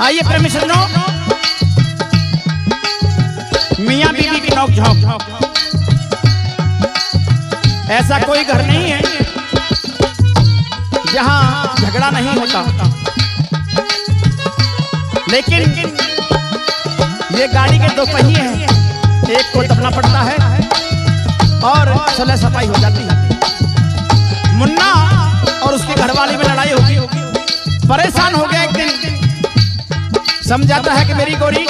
आइए प्रेमी सज्जनों, मियां बीवी की नोक-झोंक। ऐसा कोई घर नहीं है जहां झगड़ा नहीं होता, लेकिन ये गाड़ी के दो पहिए हैं, एक को दबना पड़ता है और सुलह सफाई हो जाती है। मुन्ना और उसकी घरवाली में लड़ाई होगी, परेशान हो गया। एक दिन समझाता है कि मेरी गोरी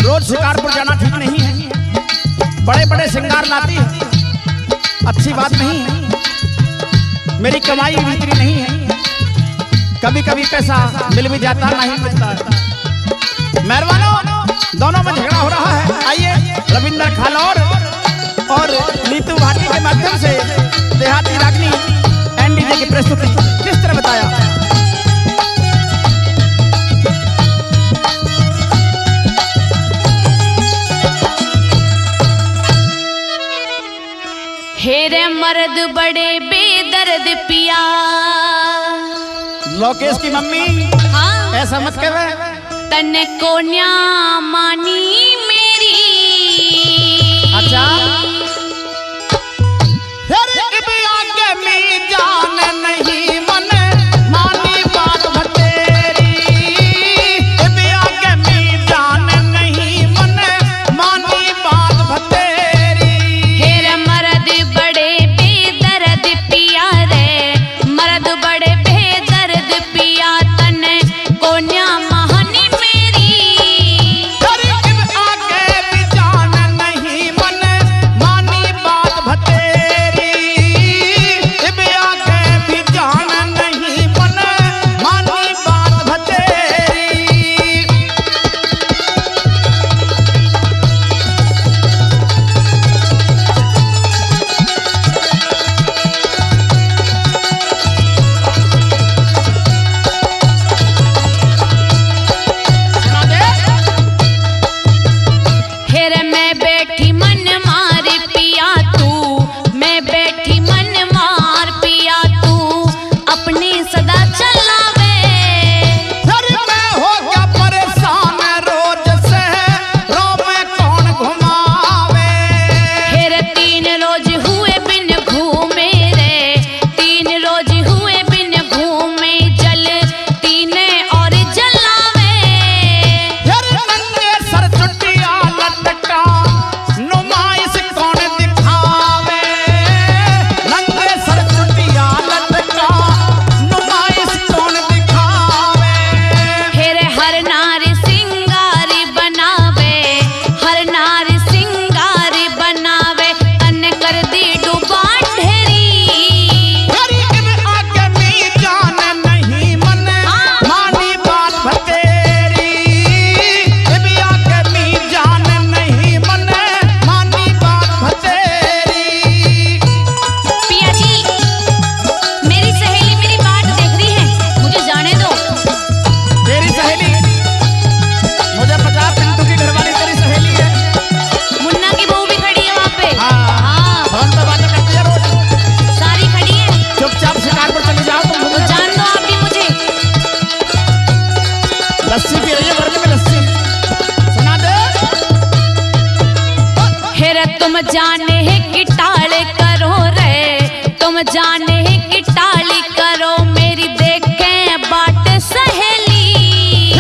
रोज शिकारपुर जाना ठीक नहीं है, बड़े बड़े श्रृंगार लाती है, अच्छी बात नहीं है, मेरी कमाई इतनी नहीं है, कभी कभी पैसा मिल भी जाता नहीं मिलता है। मेहरबानों, दोनों में झगड़ा हो रहा है। आइए रविंद्र खालौर और नीतू भाटी के माध्यम से देहाती रागनी एनडीजे की प्रस्तुति किस तरह बताया। हेरे मर्द बड़े बेदर्द पिया। लोकेश की मम्मी हाँ, ऐसा मत कहे, तने को न्या मानी मेरी। अच्छा आगे में जान नहीं मन मानी बात भतेरी, आगे में जान नहीं मन मानी बात भतेरी। हेरे मर्द बड़े बेदर्द पिया रे, मर्द बड़े बेदर्द पिया, तने को न्या मानी मेरी। आगे भी जान नहीं मन मानी बात भतेरी, आगे भी जान नहीं मन मानी बात भतेरी। सुना दे। हेरे मैं बैठी मन मार पिया तू, मैं बैठी मन मार पिया तू, अपनी सदा चलावे। फिर मैं हो गया परेशान रोज से, रो में कौन घुमावे। हेरे 3 रोज हुए बिन घूमे रे, 3 रोज हुए बिन घूमे, जल 3 और जलावे। फिर नंगे सर चुटिया लटका नुमाइश कौन दिखावे, नंगे सर चुटिया लटका नुमाइश कौन दिखावे। हेरे हर नारी सिंगारी बनावे, हर नारी सिंगारी बनावे, तन कर दी डूबा ढेरी। आगे में जान नहीं मन मानी बात भतेरी, आगे में जान नहीं मन मानी बात भतेरी। पिया जी, मेरी सहेली मेरी बात देख रही है, मुझे जाने दो। तेरी सहेली? मुझे 50 पिंटू की घरवाली तेरी सहेली है। मुन्ना की बहू भी खड़ी है वहाँ पे। हाँ। हाँ, फोन पे बातें करती है रोज। सारी खड़ी है। चुपचाप शिकारपुर चले जाओ तुम। तो जान दो आप भी मुझे। लस्सी पी रही है वर्ग में लस्सी। सुना दे। हेरे तुम जाने है कि टाले करो रे, तुम जाने है कि टाली करो, मेरी देखे बाट सहेली।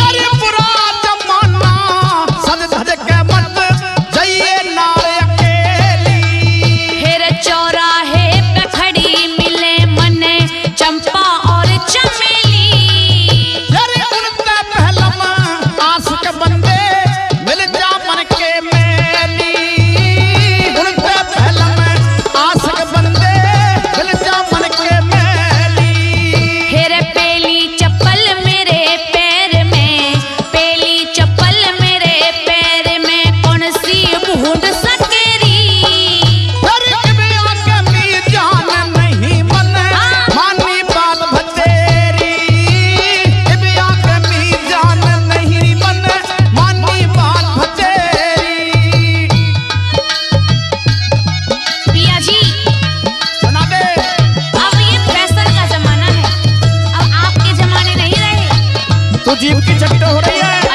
अरे बुरा जमाना सज धज के मत जाइए नारे अकेली। हेरे चौराहे पे खड़ी मिले मने चंपा और चमेली। अरे उनका पहलम आशिक बंदे मिल जा मन के मेली, उनका पहलम आशिक बंदे मिल जा मन के मेली। हेरे पेली चप्पल मेरे पैर में, पेली चप्पल मेरे पैर में, कौन सी बूंद सकेरी। आगे में जान नहीं मन मानी बात भतेरी, आगे में जान नहीं मन मानी बात भतेरी। पिया जी, सुना दे। अब ये फैशन का जमाना है, अब आपके जमाने नहीं रहे। तू जीव की चकित हो रही है।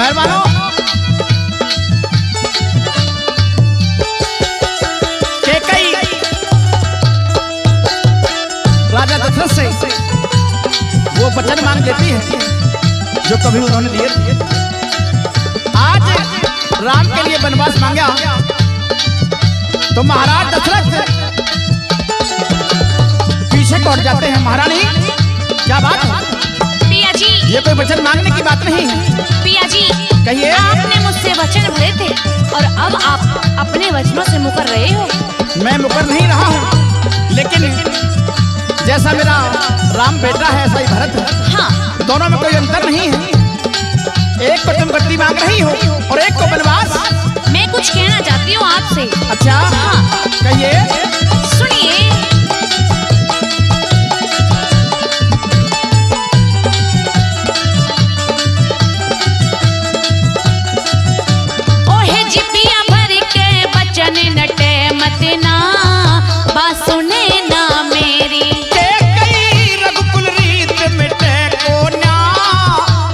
मेहरबानों, कैकेयी राजा दशरथ से वो वचन मांग लेती है जो कभी उन्होंने दिए थे। आज राम के लिए वनवास मांगा तो महाराज दशरथ पीछे लौट जाते हैं। महारानी क्या बात है? पिया जी, ये कोई वचन मांगने की बात नहीं है। पिया जी, कहिए। आपने मुझसे वचन भरे थे और अब आप अपने वचनों से मुकर रहे हो। मैं मुकर नहीं रहा हूँ, लेकिन जैसा मेरा राम बेटा है ऐसा ही भरत है। हाँ, दोनों में कोई अंतर नहीं है। एक को तुम गद्दी मांग रही हो और एक को वनवास। मैं कुछ कहना चाहती हूँ आपसे। अच्छा, हाँ। कहिए। सुनिए। ओहे जी पिया भर के बचन नटे मत ना, बात सुने ना मेरी। कैकेयी रघुकुल रीत मिटे को ना,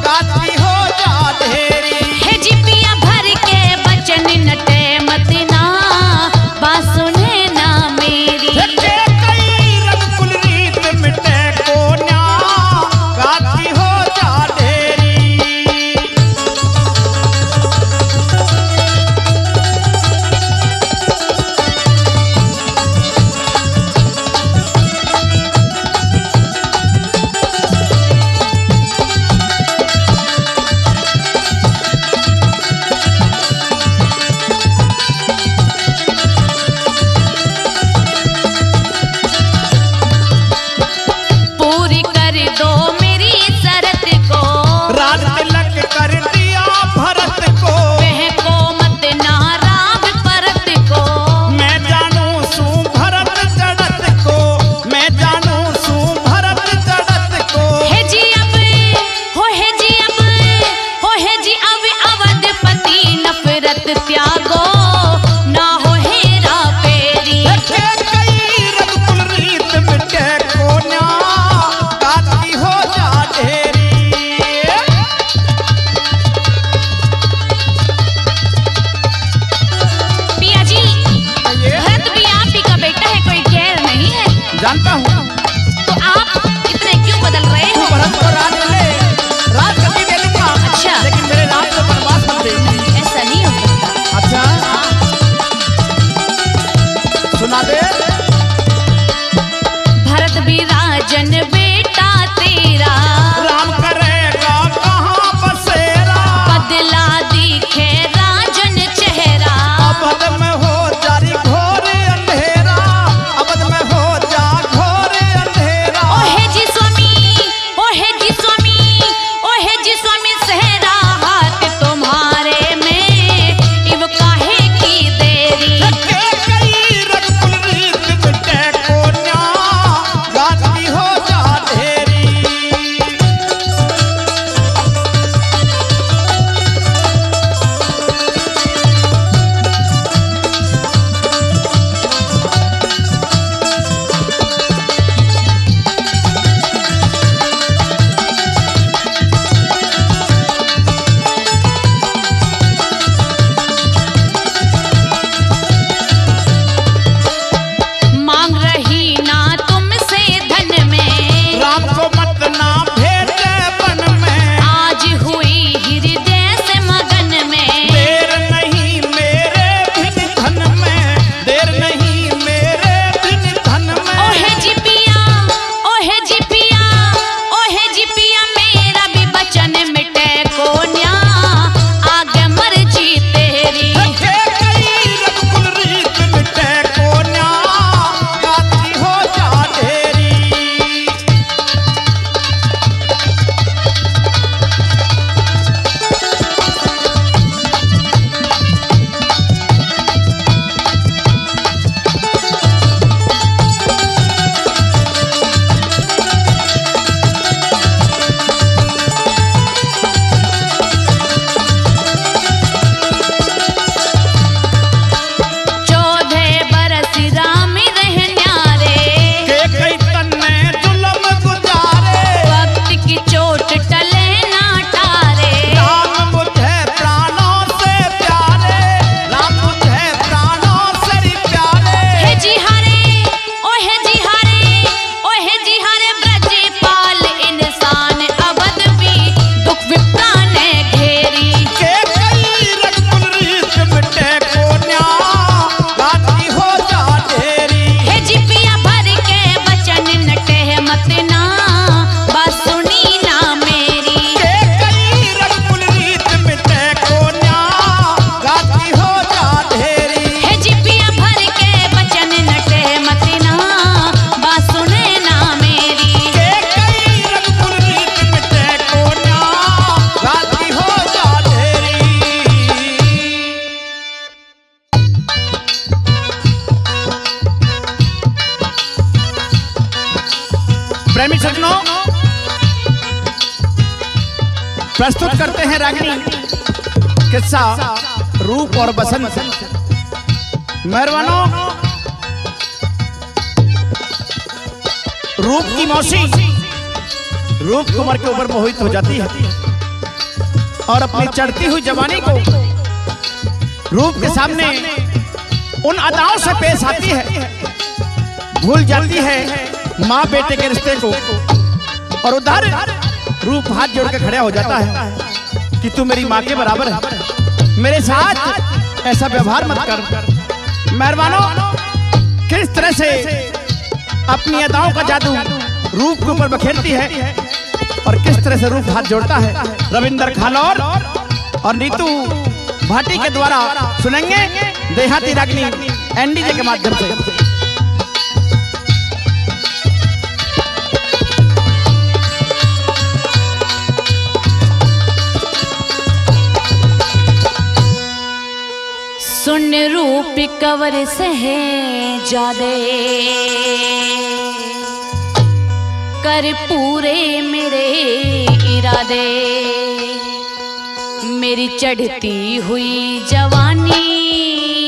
गाती हो जा ढेरी। हे जी पिया भर के बचन नटे मत ना, बात सुने ना मेरी। कैकेयी प्रस्तुत करते हैं रागिनी किस्सा रूप और बसंत। मेहरबानों, रूप की मौसी रूप कुमार के ऊपर मोहित हो जाती है और अपनी चढ़ती हुई जवानी को रूप के सामने उन अदाओं से पेश आती है, भूल जाती है माँ बेटे के रिश्ते को और उधर रूप हाथ जोड़ के खड़ा हो जाता है कि तू मेरी माँ के बराबर है, मेरे साथ ऐसा व्यवहार मत कर। मेहरबानों, किस तरह से अपनी अदाओं का जादू रूप के ऊपर बखेरती है और किस तरह से रूप हाथ जोड़ता है, रविंदर खानौर और नीतू भाटी के द्वारा सुनेंगे देहाती रागिनी एनडीजे के माध्यम से। सुन रूप कवर सहे जादे कर पूरे मेरे इरादे, मेरी चढ़ती हुई जवानी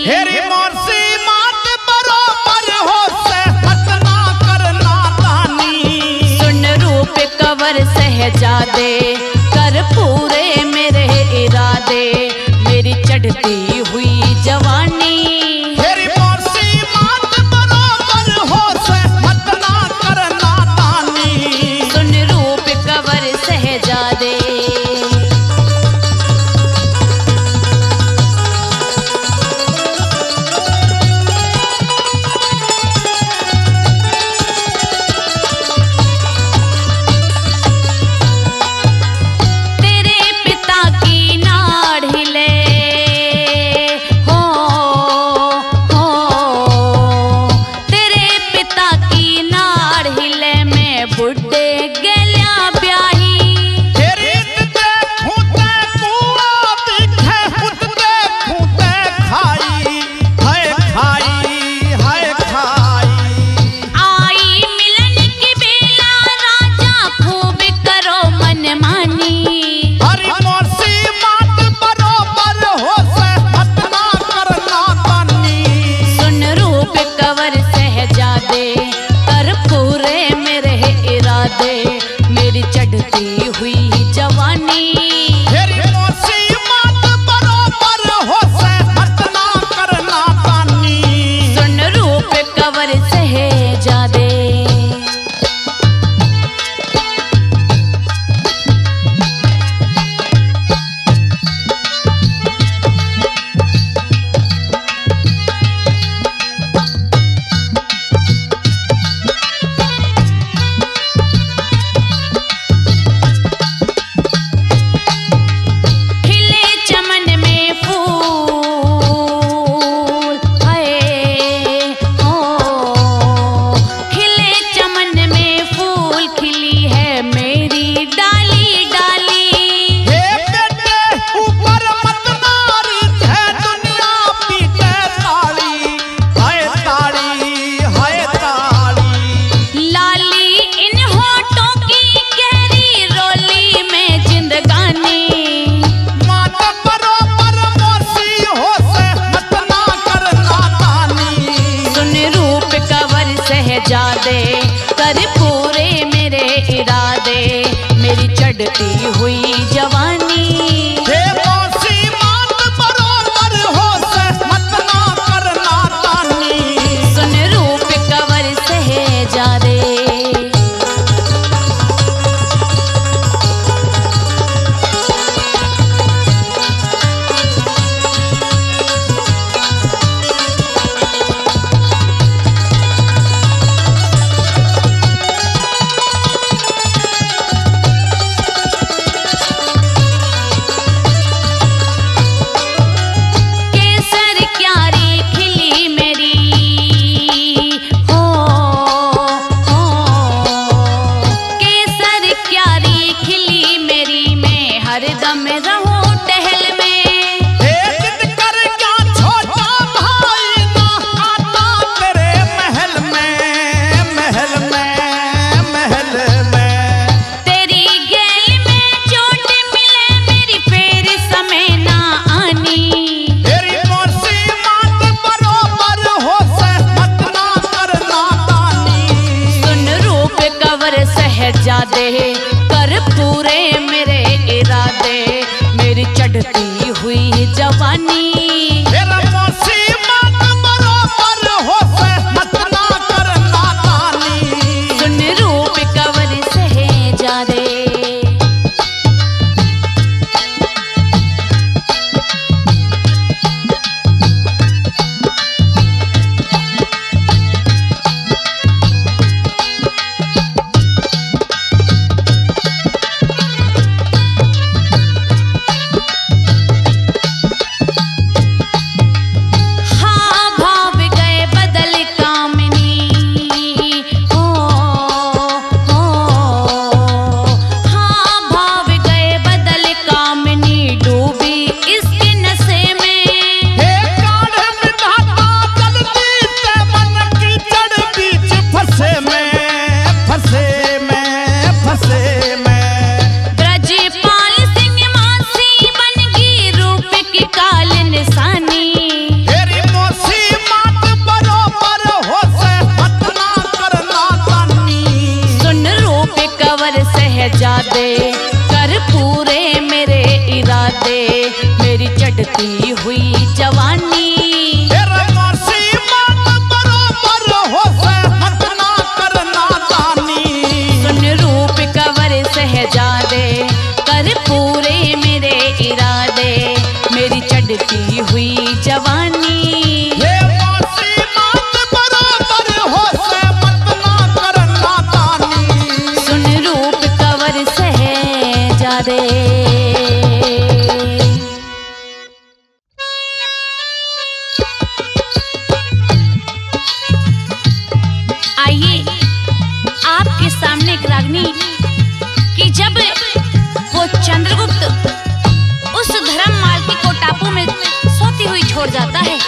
हेरी मोरसी मात बरोबर हो सेहत ना करना तानी। सुन रूप कवर सहजादे कर पूरे मेरे इरादे, मेरी चढ़ती हुई जवानी हेरी मोरसी मात बरोबर हो सेहत ना करना तानी। सुन रूप कवर सहजादे मेरी चढ़ती हुई जवानी हेरी मोरसी मात बरोबर हो सेहत ना करना तानी। सुन रूप कवर सहजादे सहजादे कर पूरे मेरे इरादे, मेरी चढ़ती हुई जवानी हे मौसी मात बरोबर हो सेहत ना करना तानी। सुन रूप कवर सहजादे पूरे मेरे इरादे, मेरी चढ़ती हुई जवानी। तेरा मौसी मत बरोबर हो से मत ना करना तानी। सुन रूप कवर सहजादे, सहजादे कर पूरे मेरे इरादे, मेरी चढ़ती हुई जवानी। तेरा मौसी मत बरोबर हो से मत ना करना तानी। सुन रूप कवर सहजादे कर पूरे मेरे इरादे, मेरी चढ़ती हुई जवानी। हे मौसी मत बरोबर हो से मत ना करना तानी। सुन रूप कवर सहजादे। आइए आपके सामने एक रागनी कि जब वो चंद्रगुप्त उस धर्ममालती को टापू में सोती हुई छोड़ जाता है,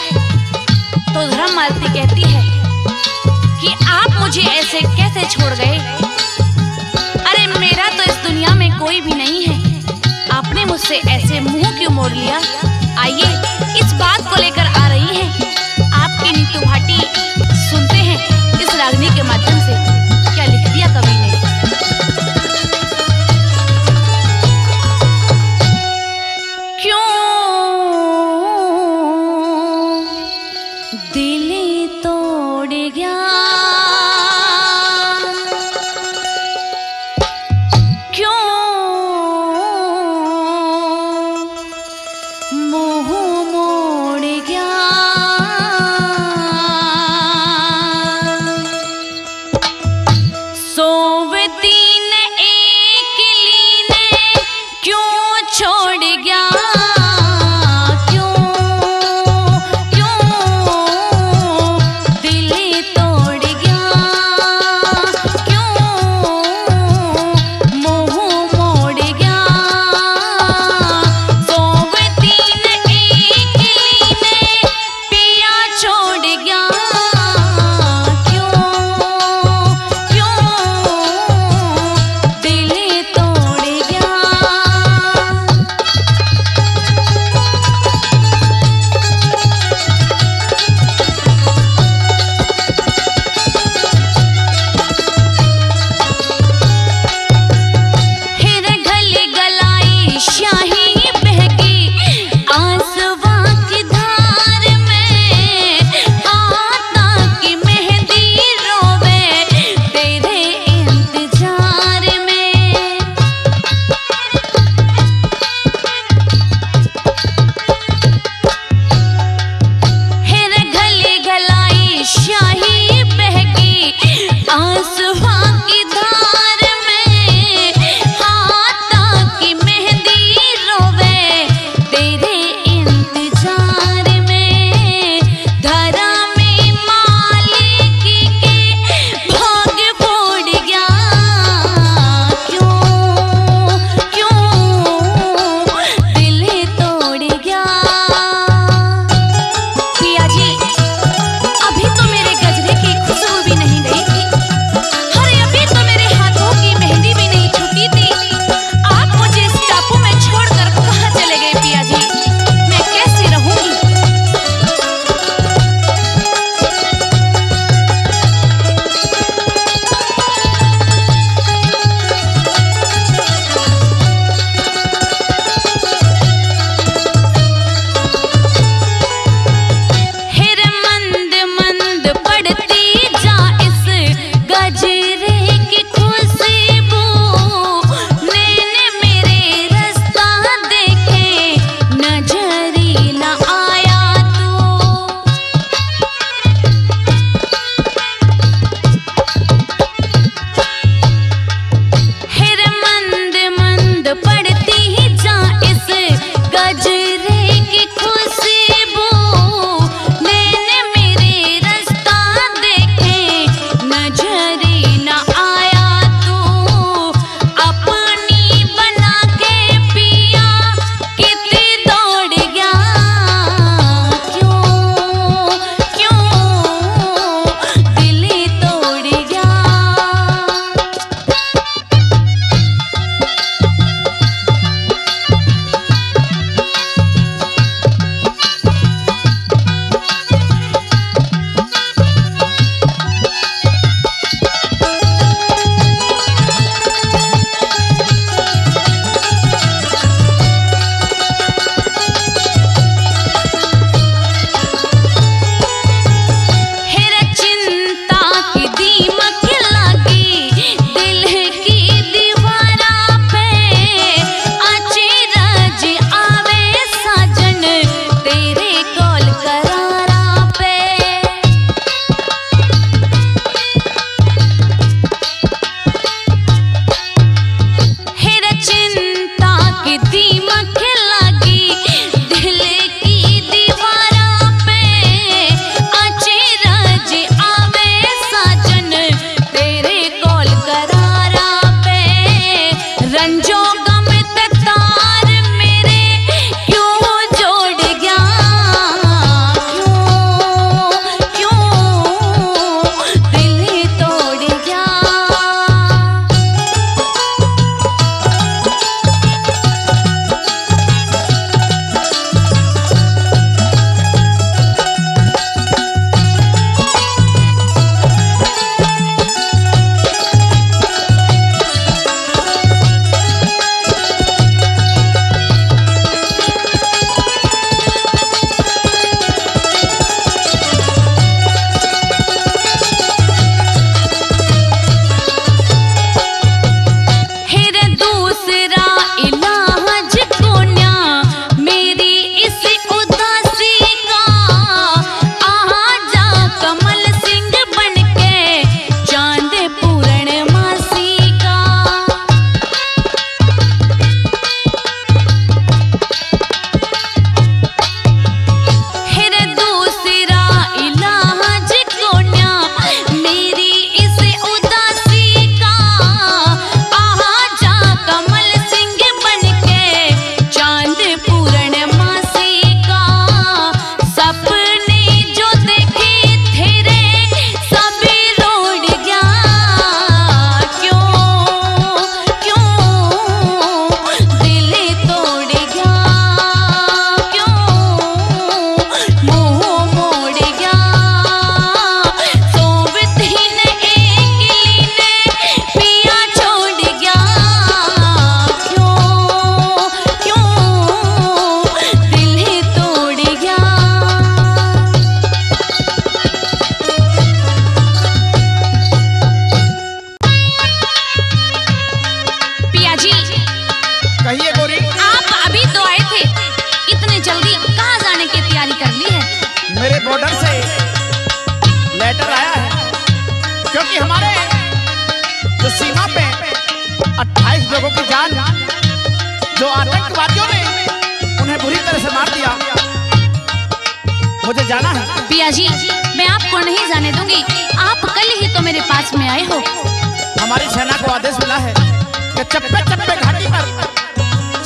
तो धर्ममालती कहती है कि आप मुझे ऐसे कैसे छोड़ गए? अरे मेरा तो इस दुनिया में कोई भी नहीं है, आपने मुझसे ऐसे मुंह क्यों मोड़ लिया? आइए इस बात को लेकर आ रही है आपकी नीतू भाटी। सुनते हैं इस रागनी के माध्यम से क्या लिख दिया कवि ने। क्यों दिल तोड़ गया, क्यों मुंह मोड़ मेरे बॉर्डर से लेटर आया है, क्योंकि हमारे जो सीमा पे 28 लोगों की जान जो आतंकवादियों ने उन्हें बुरी तरह से मार दिया। मुझे जाना है। पिया जी, मैं आपको नहीं जाने दूंगी। आप कल ही तो मेरे पास में आए हो। हमारी सेना को आदेश मिला है कि चप्पे चप्पे घाटी पर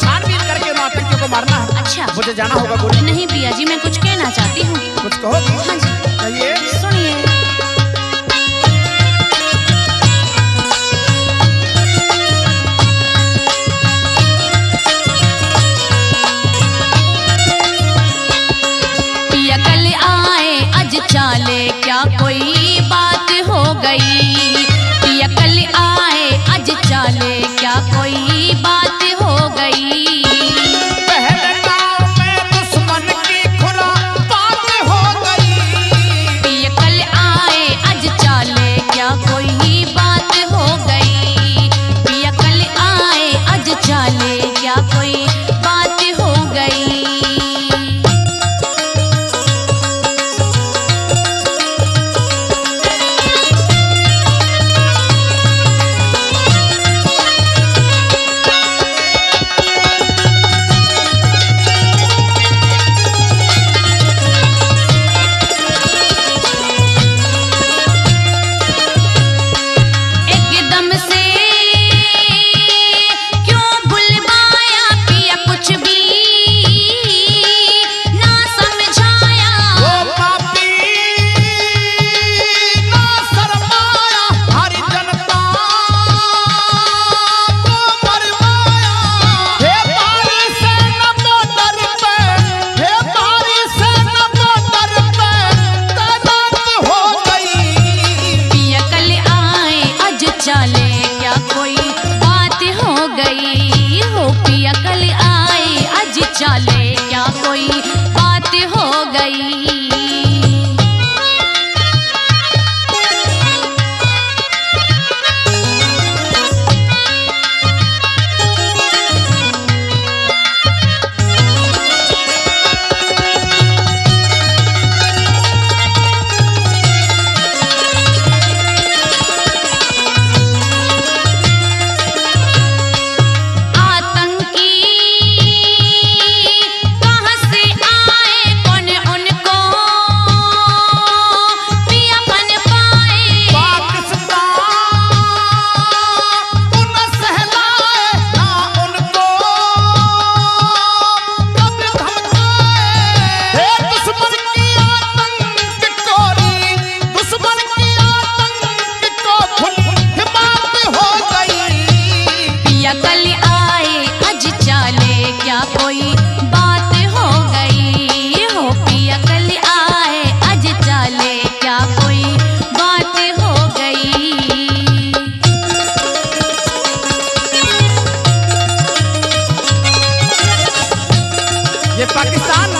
छानबीन करके उन आतंकियों को मारना है। अच्छा, मुझे जाना होगा। बोलिए। नहीं पिया जी, मैं कुछ कहना चाहती हूँ। कुछ कहोगी? हाँ जी, कहिए। सुनिए। पिया कल आए आज चाले, क्या कोई बात हो गई? पिया कल आए आज चाले, क्या कोई बात हो गई? पहले गांव में दुश्मन की खुरापात हो गई। पिया कल आए आज चाले, क्या कोई बात हो गई? पिया कल आए आज चाले, क्या कोई बात हो गई? एकदम से क्यों बुलवाया पिया, कुछ भी ना समझाया? वो पापी ना शर्माया, हरी जनता को मरवाया। हे भारी सेना बॉर्डर पे, हे भारी सेना बॉर्डर पे तैनात हो गई। पिया कल आए आज चाले, क्या कोई बात हो गई? हो पिया कल आए आज चाले, क्या कोई बात हो गई? आतंकी कहाँ से आए, कौन उनको पिया बन पाए? पाकिस्तान उन सहलाए ना उनको कब धमकाए। हे दुश्मन की आतंक कोरी, दुश्मन की आतंक को खुल हिमात हो गई। पिया कल आए आज चाले, क्या कोई बात हो गई? हो पिया कल आए आज चाले, क्या कोई बात हो गई? ये पाकिस्तान